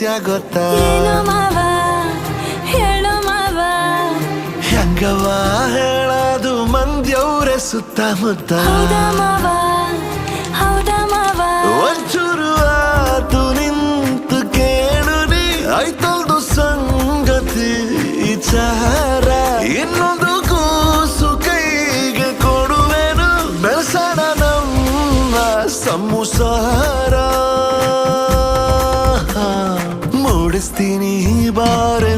ರಹಸ್ಯ ಗೊತ್ತಾ ಏನೋ ಮಾವ ಹೇಳೋ ಮಾವ ಹೆಂಗವ ಹೇಳದು ಮಂದ್ಯವ್ರೆ ಸುತ್ತಮುತ್ತ ಹೌದಾ ಮಾವ ಹೌದಾ ಮಾವ ಒಂಚೂರು ಆತು ನಿಂತು ಕೇಳು ನೀ ಆಯ್ತಲ್ದು ಸಂಗತಿ ವಿಚಾರ ಇನ್ನೊಂದು ಕೂಸು ಕೈಗೆ ಕೊಡುವೆನು ಬೆಳ್ಸಣ ನಮ್ಮ ಸಂಸಾರ ಮೂಡಿಸ್ತೀನಿ ಬಾರೆ